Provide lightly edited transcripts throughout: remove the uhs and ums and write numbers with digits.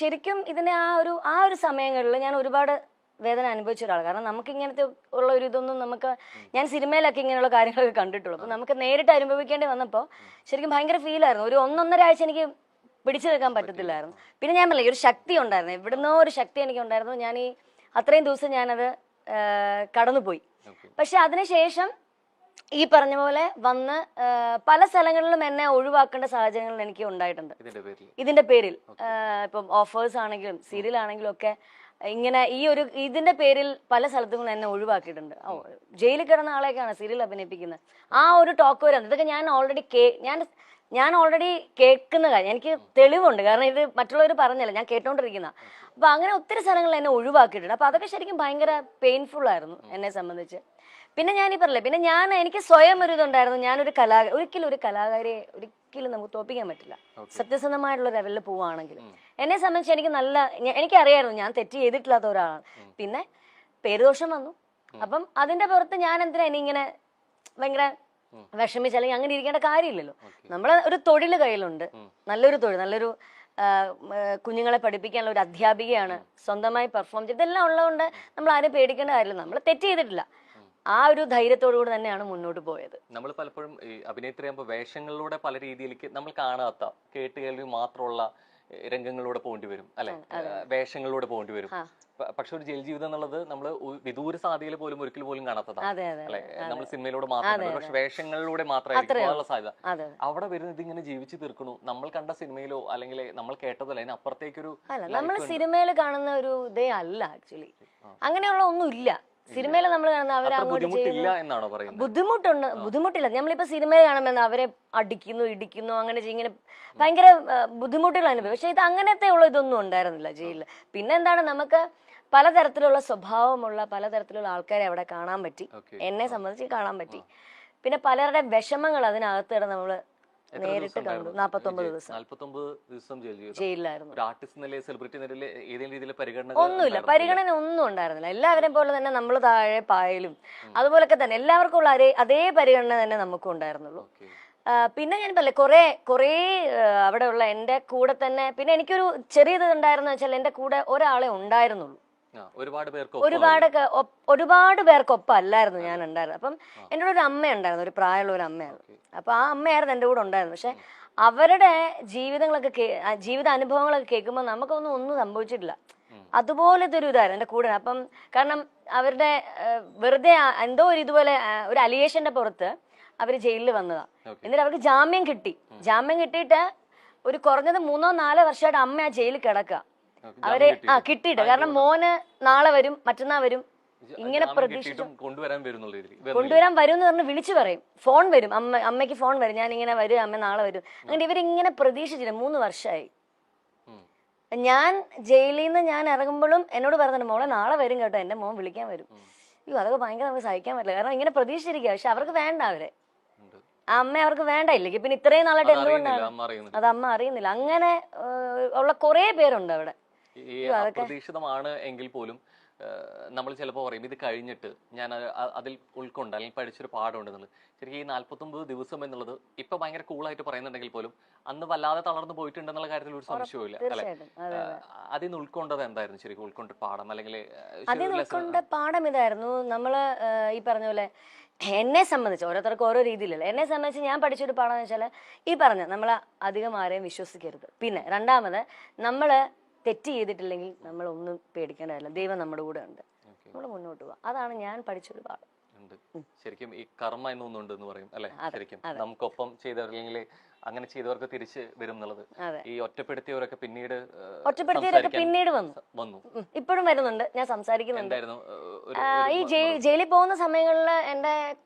ശരിക്കും ഇതിന്റെ ആ ഒരു സമയങ്ങളിൽ ഞാൻ ഒരുപാട് വേദന അനുഭവിച്ച ഒരാളാണ്. കാരണം നമുക്ക് ഇങ്ങനത്തെ ഉള്ള ഒരു ഇതൊന്നും നമുക്ക് ഞാൻ സിനിമയിലൊക്കെ ഇങ്ങനെയുള്ള കാര്യങ്ങളൊക്കെ കണ്ടിട്ടുള്ളൂ. അപ്പൊ നമുക്ക് നേരിട്ട് അനുഭവിക്കേണ്ടി വന്നപ്പോൾ ശരിക്കും ഭയങ്കര ഫീലായിരുന്നു. ഒരു 1-1.5 ആഴ്ച എനിക്ക് പിടിച്ചു നിൽക്കാൻ പറ്റത്തില്ലായിരുന്നു. പിന്നെ ഞാൻ പറഞ്ഞില്ല, ഒരു ശക്തി ഉണ്ടായിരുന്നു, എവിടുന്നോ ഒരു ശക്തി എനിക്ക് ഉണ്ടായിരുന്നു. ഞാൻ ഈ അത്രയും ദിവസം ഞാനത് കടന്നുപോയി. പക്ഷെ അതിനുശേഷം ഈ പറഞ്ഞ പോലെ വന്ന് പല സ്ഥലങ്ങളിലും എന്നെ ഒഴിവാക്കേണ്ട സാഹചര്യങ്ങൾ എനിക്ക് ഉണ്ടായിട്ടുണ്ട് ഇതിന്റെ പേരിൽ. ഇപ്പം ഓഫേഴ്സ് ആണെങ്കിലും സീരിയൽ ആണെങ്കിലും ഒക്കെ ഇങ്ങനെ ഇതിന്റെ പേരിൽ പല സ്ഥലത്തും എന്നെ ഒഴിവാക്കിയിട്ടുണ്ട്. ജയിലിൽ കിടന്ന ആളെയൊക്കെയാണ് സീരിയൽ അഭിനയിപ്പിക്കുന്നത്. ആ ഒരു ടോക്ക് വരാൻ ഇതൊക്കെ ഞാൻ ഓൾറെഡി കേൾക്കുന്ന കാര്യം, എനിക്ക് തെളിവുണ്ട്. കാരണം ഇത് മറ്റുള്ളവർ പറഞ്ഞല്ല, ഞാൻ കേട്ടോണ്ടിരിക്കുന്ന. അപ്പൊ അങ്ങനെ ഒത്തിരി സ്ഥലങ്ങളിൽ എന്നെ ഒഴിവാക്കിയിട്ടുണ്ട്. അപ്പൊ അതൊക്കെ ശരിക്കും ഭയങ്കര പെയിൻഫുൾ ആയിരുന്നു എന്നെ സംബന്ധിച്ച്. പിന്നെ ഞാനീ പറഞ്ഞില്ലേ, പിന്നെ എനിക്ക് സ്വയം ഒരു ഇതുണ്ടായിരുന്നു, ഞാനൊരു ഒരിക്കലും ഒരു കലാകാരിയെ ഒരിക്കലും നമുക്ക് തോപ്പിക്കാൻ പറ്റില്ല. സത്യസന്ധമായിട്ടുള്ള ലെവലിൽ പോവുകയാണെങ്കിൽ എന്നെ സംബന്ധിച്ച് എനിക്കറിയായിരുന്നു ഞാൻ തെറ്റ് ചെയ്തിട്ടില്ലാത്ത ഒരാളാണ്. പിന്നെ പേരുദോഷം വന്നു. അപ്പം അതിന്റെ പുറത്ത് ഞാൻ എന്തിനാ ഇങ്ങനെ ഭയങ്കര വിഷമിച്ച് അല്ലെങ്കിൽ അങ്ങനെ ഇരിക്കേണ്ട കാര്യമില്ലല്ലോ. നമ്മള് ഒരു തൊഴിൽ കയ്യിലുണ്ട്, നല്ലൊരു തൊഴിൽ, നല്ലൊരു കുഞ്ഞുങ്ങളെ പഠിപ്പിക്കാനുള്ള ഒരു അധ്യാപികയാണ്, സ്വന്തമായി പെർഫോം ചെയ്ത് ഇതെല്ലാം ഉള്ളതുകൊണ്ട് നമ്മൾ ആരും പേടിക്കേണ്ട കാര്യമില്ല. നമ്മൾ തെറ്റ് ചെയ്തിട്ടില്ല. ആ ഒരു ധൈര്യത്തോടുകൂടി തന്നെയാണ് മുന്നോട്ട് പോയത്. നമ്മൾ പലപ്പോഴും അഭിനേത്രിയാകുമ്പോൾ വേഷങ്ങളിലൂടെ പല രീതിയിലേക്ക് നമ്മൾ കാണാത്ത കേട്ടുകേൾവി മാത്രമുള്ള രംഗങ്ങളിലൂടെ പോകേണ്ടി വരും, അല്ലെ? വേഷങ്ങളിലൂടെ പോകേണ്ടി വരും. പക്ഷെ ഒരു ജയിൽ ജീവിതം എന്നുള്ളത് നമ്മൾ വിദൂര സാധ്യതയിൽ പോലും ഒരിക്കൽ പോലും കാണാത്തതാണ്, അല്ലെ? നമ്മൾ സിനിമയിലൂടെ മാത്രമേ, പക്ഷെ വേഷങ്ങളിലൂടെ മാത്രമായിരിക്കും സാധ്യത. അവിടെ വരുന്നത് ഇതിങ്ങനെ ജീവിച്ചു തീർക്കണു. നമ്മൾ കണ്ട സിനിമയിലോ അല്ലെങ്കിൽ നമ്മൾ കേട്ടതല്ല, അതിന് അപ്പുറത്തേക്കൊരു നമ്മൾ സിനിമയിൽ കാണുന്ന ഒരു ഇതേ അല്ല ആക്ച്വലി. അങ്ങനെയുള്ള ഒന്നും ഇല്ല സിനിമയിൽ നമ്മൾ കാണുന്ന. അവരെ അങ്ങോട്ട് ബുദ്ധിമുട്ടില്ല. നമ്മളിപ്പോ സിനിമയിൽ കാണുമ്പോൾ അവരെ അടിക്കുന്നു, ഇടിക്കുന്നു, അങ്ങനെ ഇങ്ങനെ ഭയങ്കര ബുദ്ധിമുട്ടുകൾ അനുഭവം. പക്ഷെ ഇത് അങ്ങനത്തെ ഉള്ള ഇതൊന്നും ഉണ്ടായിരുന്നില്ല ജയിലിൽ. പിന്നെ എന്താണ്, നമുക്ക് പലതരത്തിലുള്ള സ്വഭാവമുള്ള പലതരത്തിലുള്ള ആൾക്കാരെ അവിടെ കാണാൻ പറ്റി, എന്നെ സംബന്ധിച്ച് കാണാൻ പറ്റി. പിന്നെ പലരുടെ വിഷമങ്ങൾ അതിനകത്ത് നമ്മള് നേരിട്ട് കണ്ടു. 49 ദിവസം ജയിലിലായിരുന്നു. ഒന്നുമില്ല, പരിഗണന ഒന്നും ഉണ്ടായിരുന്നില്ല. എല്ലാവരെയും പോലെ തന്നെ നമ്മൾ താഴെ പായലും അതുപോലൊക്കെ തന്നെ എല്ലാവർക്കും ഉള്ള അതേ പരിഗണന തന്നെ നമുക്കും ഉണ്ടായിരുന്നുള്ളൂ. പിന്നെ ഞാൻ പറയല്ലേ, കുറേ അവിടെ ഉള്ള എന്റെ കൂടെ തന്നെ, പിന്നെ എനിക്കൊരു ചെറിയത് ഉണ്ടായിരുന്നു വെച്ചാൽ എന്റെ കൂടെ ഒരാളെ ഉണ്ടായിരുന്നുള്ളൂ. ഒരുപാട് പേർക്കൊപ്പം അല്ലായിരുന്നു ഞാൻ ഉണ്ടായിരുന്നത്. അപ്പം എൻ്റെ ഒരു അമ്മ ഉണ്ടായിരുന്നു, ഒരു പ്രായമുള്ള ഒരു അമ്മയായിരുന്നു. അപ്പൊ ആ അമ്മയായിരുന്നു എൻ്റെ കൂടെ ഉണ്ടായിരുന്നു. പക്ഷെ അവരുടെ ജീവിത അനുഭവങ്ങളൊക്കെ കേൾക്കുമ്പോൾ ഒന്നും സംഭവിച്ചിട്ടില്ല. അതുപോലത്തെ ഒരു ഇതായിരുന്നു എൻ്റെ കൂടെ. അപ്പം കാരണം അവരുടെ വെറുതെ എന്തോ ഇതുപോലെ ഒരു അലിഗേഷന്റെ പുറത്ത് അവര് ജയിലിൽ വന്നതാ. എന്നിട്ട് അവർക്ക് ജാമ്യം കിട്ടിയിട്ട് ഒരു കുറഞ്ഞത് 3-4 വർഷമായിട്ട് അമ്മ ആ ജയിലിൽ കിടക്കുക. അവരെ കിട്ടിയിട്ട്, കാരണം മോന് നാളെ വരും, മറ്റന്നാൾ വരും, ഇങ്ങനെ പ്രതീക്ഷിച്ചു കൊണ്ടുവരാൻ വരും എന്ന് പറഞ്ഞ് വിളിച്ചു പറയും. ഫോൺ വരും, അമ്മയ്ക്ക് ഫോൺ വരും, ഞാൻ ഇങ്ങനെ വരും, അമ്മ നാളെ വരും. അങ്ങനെ ഇവരിങ്ങനെ പ്രതീക്ഷിച്ചില്ല. 3 വർഷമായി. ഞാൻ ജയിലിൽ നിന്ന് ഞാൻ ഇറങ്ങുമ്പോഴും എന്നോട് പറഞ്ഞിട്ടുണ്ട്, മോളെ നാളെ വരും കേട്ടോ, എന്റെ മോൻ വിളിക്കാൻ വരും. അതൊക്കെ ഭയങ്കര നമുക്ക് സഹിക്കാൻ പറ്റില്ല. കാരണം ഇങ്ങനെ പ്രതീക്ഷിച്ചിരിക്കുക. പക്ഷെ അവർക്ക് വേണ്ട, അമ്മ അവർക്ക് വേണ്ടായില്ലേ. പിന്നെ ഇത്രയും നാളായിട്ട് എന്തുകൊണ്ടാണ് അത് അമ്മ അറിയുന്നില്ല. അങ്ങനെ ഉള്ള കുറെ പേരുണ്ട് അവിടെ. അപ്രതീക്ഷിതമാണ് എങ്കിൽ പോലും നമ്മൾ ചിലപ്പോൾ പറയും ഇത് കഴിഞ്ഞിട്ട് ഞാൻ അതിൽ ഉൾക്കൊണ്ട് അല്ലെങ്കിൽ പഠിച്ചൊരു പാഠമുണ്ടെന്നുള്ളത്. ശരിക്കും ഈ 49 ദിവസം എന്നുള്ളത് ഇപ്പൊ ഭയങ്കര കൂളായിട്ട് പറയുന്നുണ്ടെങ്കിൽ പോലും അന്ന് വല്ലാതെ തളർന്നു പോയിട്ടുണ്ടെന്നുള്ള കാര്യത്തിൽ ഒരു സംശയവും അല്ലെ? അതിൽ നിന്ന് ഉൾക്കൊണ്ടത് എന്തായിരുന്നു ശരിക്കും ഉൾക്കൊണ്ട പാഠം? അല്ലെങ്കിൽ അതിൽ ഉൾക്കൊണ്ട പാഠം ഇതായിരുന്നു, നമ്മള് ഈ പറഞ്ഞ പോലെ എന്നെ സംബന്ധിച്ച് ഓരോരുത്തർക്കും ഓരോ രീതിയിലല്ലേ. എന്നെ സംബന്ധിച്ച് ഞാൻ പഠിച്ചൊരു പാഠം എന്ന് വെച്ചാൽ ഈ പറഞ്ഞ നമ്മൾ അധികം ആരെയും വിശ്വസിക്കരുത്. പിന്നെ രണ്ടാമത്, നമ്മള് തെറ്റ് ചെയ്തിട്ടില്ലെങ്കിൽ നമ്മൾ ഒന്നും പേടിക്കേണ്ടതല്ല, ദൈവം നമ്മുടെ കൂടെ ഉണ്ട്, നമ്മൾ മുന്നോട്ട് പോവാം. അതാണ് ഞാൻ പഠിച്ചൊരു പാഠം. ശരിക്കും ഈ കർമ്മ എന്നൊന്നുണ്ട് എന്ന് പറയും അല്ലെ? ശരിക്കും നമുക്കൊപ്പം ചെയ്തവരില്ലെങ്കിൽ അങ്ങനെ ചെയ്തവർക്ക് തിരിച്ച് വരും എന്നുള്ളത്. ഈ ഒറ്റപ്പെടുത്തിയവരൊക്കെ പിന്നീട് വന്നു, ഇപ്പോഴും വരുന്നുണ്ട്, ഞാൻ സംസാരിക്കുന്നുണ്ട്. ഈ ജയിലിൽ പോകുന്ന സമയങ്ങളിൽ എന്റെ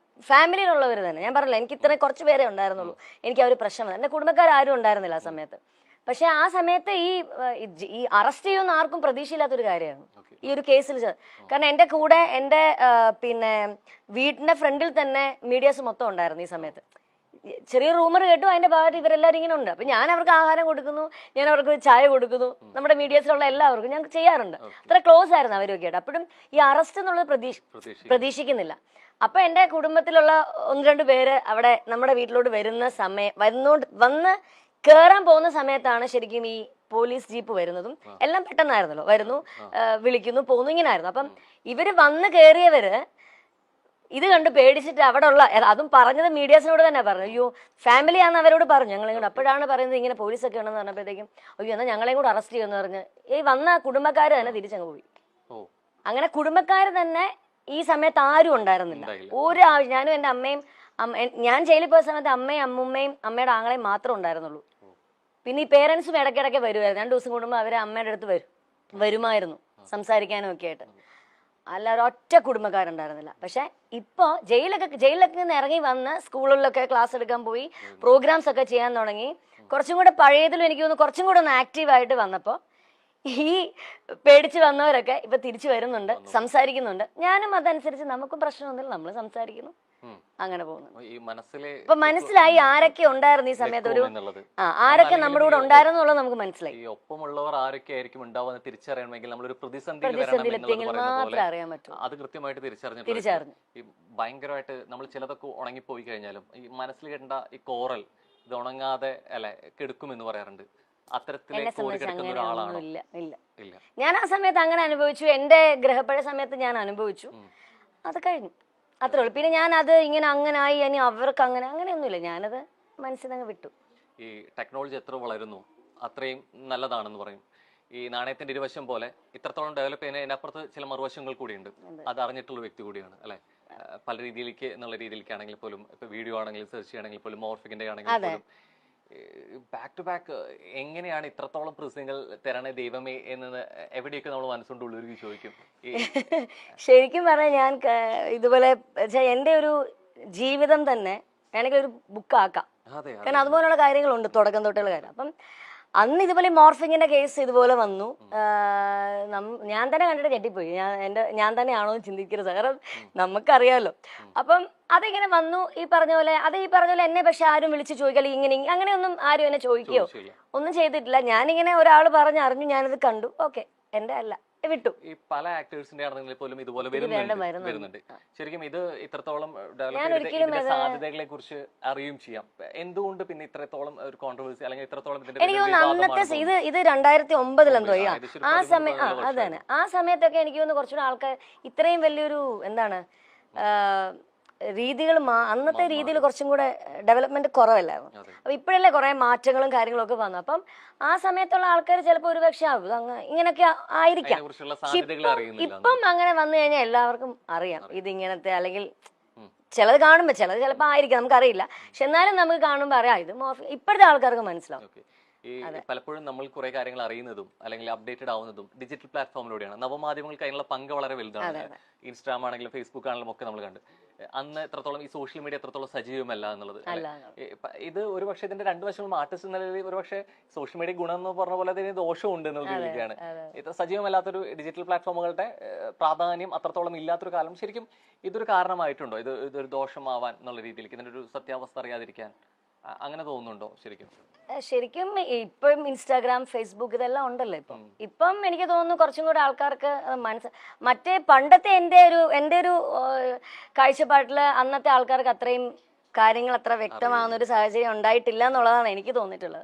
ഫാമിലിയിലുള്ളവർ തന്നെ, ഞാൻ പറഞ്ഞില്ല എനിക്ക് ഇത്രയും കുറച്ച് പേരെ ഉണ്ടായിരുന്നുള്ളൂ, എനിക്ക് ആ ഒരു പ്രശ്നം, എന്റെ കുടുംബക്കാരും ഉണ്ടായിരുന്നില്ല ആ സമയത്ത്. പക്ഷെ ആ സമയത്ത് ഈ അറസ്റ്റ് ചെയ്യുന്ന ആർക്കും പ്രതീക്ഷയില്ലാത്തൊരു കാര്യമാണ് ഈ ഒരു കേസിൽ. കാരണം എന്റെ കൂടെ എന്റെ പിന്നെ വീടിന്റെ ഫ്രണ്ടിൽ തന്നെ മീഡിയാസ് മൊത്തം ഉണ്ടായിരുന്നു ഈ സമയത്ത്. ചെറിയ റൂമർ കേട്ടു, അതിന്റെ ഭാഗത്ത് ഇവരെല്ലാവരും ഇങ്ങനെ ഉണ്ട്. അപ്പൊ ഞാൻ അവർക്ക് ആഹാരം കൊടുക്കുന്നു, ഞാൻ അവർക്ക് ചായ കൊടുക്കുന്നു, നമ്മുടെ മീഡിയസിലുള്ള എല്ലാവർക്കും ഞാൻ ചെയ്യാറുണ്ട്. അത്ര ക്ലോസ് ആയിരുന്നു അവരൊക്കെ ആയിട്ട്. അപ്പോഴും ഈ അറസ്റ്റ് എന്നുള്ളത് പ്രതീക്ഷിക്കുന്നില്ല. അപ്പൊ എന്റെ കുടുംബത്തിലുള്ള 1-2 പേര് അവിടെ നമ്മുടെ വീട്ടിലോട്ട് വരുന്ന സമയം വന്ന് കേറാൻ പോകുന്ന സമയത്താണ് ശരിക്കും ഈ പോലീസ് ജീപ്പ് വരുന്നതും എല്ലാം പെട്ടെന്നായിരുന്നല്ലോ, വരുന്നു, വിളിക്കുന്നു, പോകുന്നു, ഇങ്ങനെ ആയിരുന്നു. അപ്പം ഇവര് വന്ന് കയറിയവര് ഇത് കണ്ട് പേടിച്ചിട്ട് അവിടെ ഉള്ള, അതും പറഞ്ഞത് മീഡിയാസിനോട് തന്നെ പറഞ്ഞു, അയ്യോ ഫാമിലിയാന്ന് അവരോട് പറഞ്ഞു, ഞങ്ങളെയും കൂടെ. അപ്പോഴാണ് പറയുന്നത് ഇങ്ങനെ പോലീസൊക്കെ ഉണ്ടെന്ന് പറഞ്ഞപ്പോഴത്തേക്കും അയ്യോ എന്നാൽ ഞങ്ങളെയും കൂടെ അറസ്റ്റ് ചെയ്യുമെന്ന് പറഞ്ഞ് ഈ വന്ന കുടുംബക്കാർ തന്നെ തിരിച്ചങ്ങ് പോയി. അങ്ങനെ കുടുംബക്കാർ തന്നെ ഈ സമയത്ത് ആരും ഉണ്ടായിരുന്നില്ല. ഞാനും എൻ്റെ അമ്മയും, ഞാൻ ജയിലിൽ പോയ സമയത്ത് അമ്മയും അമ്മുമ്മയും അമ്മയുടെ ആങ്ങളെയും മാത്രമേ ഉണ്ടായിരുന്നുള്ളൂ. പിന്നെ ഈ പേരൻസും ഇടയ്ക്കിടയ്ക്ക് വരുമായിരുന്നു. 2 ദിവസം കൂടുമ്പോൾ അവരെ അമ്മയുടെ അടുത്ത് വരുമായിരുന്നു സംസാരിക്കാനും ഒക്കെ ആയിട്ട്. അല്ലാതെ ഒറ്റ കുടുംബക്കാരുണ്ടായിരുന്നില്ല. പക്ഷെ ഇപ്പൊ ജയിലൊക്കെ നിന്ന് ഇറങ്ങി വന്ന് സ്കൂളുകളിലൊക്കെ ക്ലാസ് എടുക്കാൻ പോയി, പ്രോഗ്രാംസ് ഒക്കെ ചെയ്യാൻ തുടങ്ങി. കുറച്ചും കൂടെ പഴയതിലും എനിക്ക് തോന്നുന്നു കുറച്ചും കൂടെ ഒന്ന് ആക്റ്റീവായിട്ട് വന്നപ്പോൾ ഈ പേടിച്ച് വന്നവരൊക്കെ ഇപ്പൊ തിരിച്ചു വരുന്നുണ്ട്, സംസാരിക്കുന്നുണ്ട്. ഞാനും അതനുസരിച്ച് നമുക്കും പ്രശ്നമൊന്നുമില്ല, നമ്മൾ സംസാരിക്കുന്നു, അങ്ങനെ പോകുന്നു. ഇപ്പൊ മനസ്സിലായി ആരൊക്കെ ഉണ്ടായിരുന്നു ഈ സമയത്ത്, ആരൊക്കെ നമ്മുടെ കൂടെ ഉണ്ടായിരുന്നു എന്നുള്ളത് നമുക്ക് മനസ്സിലായി. ഒപ്പമുള്ളവർ ആരൊക്കെ ആയിരിക്കും ഉണ്ടാവുക തിരിച്ചറിയണമെങ്കിൽ നമ്മളൊരു പ്രതിസന്ധിയിലെത്തിയെങ്കിൽ മാത്രമേ അറിയാൻ പറ്റൂ. അത് കൃത്യമായിട്ട് തിരിച്ചറിഞ്ഞു. ഈ ഭയങ്കരമായിട്ട് നമ്മൾ ചിലതൊക്കെ ഉണങ്ങിപ്പോയി കഴിഞ്ഞാലും ഈ മനസ്സിൽ കേട്ട ഈ കോറൽ ഇത് ഉണങ്ങാതെ അല്ലെ കെടുക്കും എന്ന് പറയാറുണ്ട്. ഞാൻ ആ സമയത്ത് അങ്ങനെ അനുഭവിച്ചു. എന്റെ ഗ്രഹപ്പഴ സമയത്ത് ഞാൻ അനുഭവിച്ചു, അത് കഴിഞ്ഞു, അത്രേ ഉള്ളൂ. പിന്നെ ഞാൻ അത് ഇങ്ങനെ അങ്ങനായി, ഇനി അവർക്ക് അങ്ങനെയൊന്നുമില്ല, ഞാനത് മനസ്സിലങ്ങ് വിട്ടു. ഈ ടെക്നോളജി എത്ര വളരുന്നു അത്രയും നല്ലതാണെന്ന് പറയും. ഈ നാണയത്തിന്റെ ഇരുവശം പോലെ ഇത്രത്തോളം ഡെവലപ്പ് ചെയ്യുന്നതിനപ്പുറത്ത് ചില മറുവശങ്ങൾ കൂടിയുണ്ട്. അത് അറിഞ്ഞിട്ടുള്ള വ്യക്തി കൂടിയാണ് അല്ലെ. പല രീതിയിലേക്ക് എന്നുള്ള രീതിയിലേക്കാണെങ്കിൽ പോലും, ഇപ്പൊ വീഡിയോ ആണെങ്കിലും സെർച്ച് ചെയ്യണമെങ്കിൽ പോലും, മോർഫിക്കിന്റെ ആണെങ്കിൽ പോലും ബാക്ക് ടു ബാക്ക് എങ്ങനെയാണ് ഇത്രത്തോളം പ്രസംഗങ്ങൾ തരണേ ദൈവമേ എന്ന് എവിടെയൊക്കെ നമ്മൾ മനസ്സുകൊണ്ട് ഉള്ളൊരു ചോദിക്കും. ശരിക്കും പറഞ്ഞാൽ ഞാൻ ഇതുപോലെ എന്റെ ഒരു ജീവിതം തന്നെ വേണമെങ്കിൽ ഒരു ബുക്കാക്കാം. കാരണം അതുപോലുള്ള കാര്യങ്ങളുണ്ട്, തുടക്കം തൊട്ടുള്ള കാര്യം. അപ്പം അന്ന് ഇതുപോലെ മോർഫിങ്ങിന്റെ കേസ് ഇതുപോലെ വന്നു. ഞാൻ തന്നെ കണ്ടിട്ട് ഞെട്ടിപ്പോയി. ഞാൻ തന്നെയാണോ എന്ന് ചിന്തിക്കരുത്, കാരണം നമുക്കറിയാമല്ലോ. അപ്പം അതിങ്ങനെ വന്നു. ഈ പറഞ്ഞ പോലെ എന്നെ പക്ഷെ ആരും വിളിച്ച് ചോദിക്കാല്ലോ, ഇങ്ങനെ അങ്ങനെയൊന്നും ആരും എന്നെ ചോദിക്കുകയോ ഒന്നും ചെയ്തിട്ടില്ല. ഞാനിങ്ങനെ ഒരാൾ പറഞ്ഞറിഞ്ഞു, ഞാനത് കണ്ടു, ഓക്കെ, എന്റെ അല്ല, വിട്ടു. ഈ പല ആക്ടേഴ്സിന്റെ ആണെങ്കിൽ പോലും ഇതുപോലെ വരുന്നുണ്ട്. ശരിക്കും ഇത് ഇത്രത്തോളം സാധ്യതകളെ കുറിച്ച് അറിയും ചെയ്യാം. എന്തുകൊണ്ട് പിന്നെ ഇത്രത്തോളം ഒരു കോൺട്രവേഴ്സി അല്ലെങ്കിൽ ഇത്രത്തോളം എനിക്ക് തോന്നുന്നു അന്നത്തെ ഇത് 2009 എന്തോ ആ സമയം, അത് തന്നെ, ആ സമയത്തൊക്കെ എനിക്ക് തോന്നുന്നു കുറച്ചുകൂടെ ആൾക്കാർ ഇത്രയും വലിയൊരു എന്താണ് രീതികൾ, അന്നത്തെ രീതിയിൽ കുറച്ചും കൂടെ ഡെവലപ്മെന്റ് കുറവല്ലായിരുന്നു. അപ്പൊ ഇപ്പോഴല്ലേ കുറെ മാറ്റങ്ങളും കാര്യങ്ങളും ഒക്കെ വന്നു. അപ്പം ആ സമയത്തുള്ള ആൾക്കാർ ചിലപ്പോൾ ഒരുപക്ഷെ ഇങ്ങനെയൊക്കെ ആയിരിക്കാം. ഇപ്പം അങ്ങനെ വന്നു കഴിഞ്ഞാൽ എല്ലാവർക്കും അറിയാം ഇതിങ്ങനത്തെ, അല്ലെങ്കിൽ ചിലത് കാണുമ്പോ ചിലപ്പോ ആയിരിക്കാം, നമുക്കറിയില്ല. പക്ഷെ എന്നാലും നമുക്ക് കാണുമ്പോ അറിയാം ഇത് ഇപ്പോഴത്തെ ആൾക്കാർക്ക് മനസ്സിലാവും. ഈ പലപ്പോഴും നമ്മൾ കുറെ കാര്യങ്ങൾ അറിയുന്നതും അല്ലെങ്കിൽ അപ്ഡേറ്റഡ് ആവുന്നതും ഡിജിറ്റൽ പ്ലാറ്റ്ഫോമിലൂടെയാണ്. നവമാധ്യമങ്ങൾക്ക് അതിനുള്ള പങ്ക് വളരെ വലുതാണ്. ഇൻസ്റ്റാഗ്രാം ആണെങ്കിലും ഫേസ്ബുക്ക് ആണെങ്കിലും ഒക്കെ നമ്മൾ കണ്ട് അന്ന് എത്രത്തോളം ഈ സോഷ്യൽ മീഡിയ എത്രത്തോളം സജീവമല്ല എന്നുള്ളത്. ഇത് ഒരുപക്ഷെ ഇതിന്റെ രണ്ടു വശങ്ങളും ആർട്ടിസ്റ്റ് എന്ന നിലയിൽ ഒരുപക്ഷെ സോഷ്യൽ മീഡിയ ഗുണം എന്ന് പറഞ്ഞ പോലെ അതിന് ദോഷമുണ്ട് എന്നുള്ള രീതിയിലാണ്. ഇത്ര സജീവമല്ലാത്തൊരു ഡിജിറ്റൽ പ്ലാറ്റ്ഫോമുകളുടെ പ്രാധാന്യം അത്രത്തോളം ഇല്ലാത്തൊരു കാലം ശരിക്കും ഇതൊരു കാരണമായിട്ടുണ്ടോ? ഇതൊരു ദോഷമാവാൻ എന്നുള്ള രീതിയിലേക്ക്, ഇതിന്റെ ഒരു സത്യാവസ്ഥ അറിയാതിരിക്കാൻ അങ്ങനെ തോന്നുന്നുണ്ടോ? ശരിക്കും ഇപ്പം ഇൻസ്റ്റാഗ്രാം, ഫേസ്ബുക്ക് ഇതെല്ലാം ഉണ്ടല്ലോ ഇപ്പം എനിക്ക് തോന്നുന്നു കുറച്ചും കൂടെ ആൾക്കാർക്ക് മറ്റേ പണ്ടത്തെ എൻ്റെ ഒരു കാഴ്ചപ്പാട്ടില് അന്നത്തെ ആൾക്കാർക്ക് അത്രയും കാര്യങ്ങൾ അത്ര വ്യക്തമാകുന്ന ഒരു സാഹചര്യം ഉണ്ടായിട്ടില്ല എന്നുള്ളതാണ് എനിക്ക് തോന്നിയിട്ടുള്ളത്.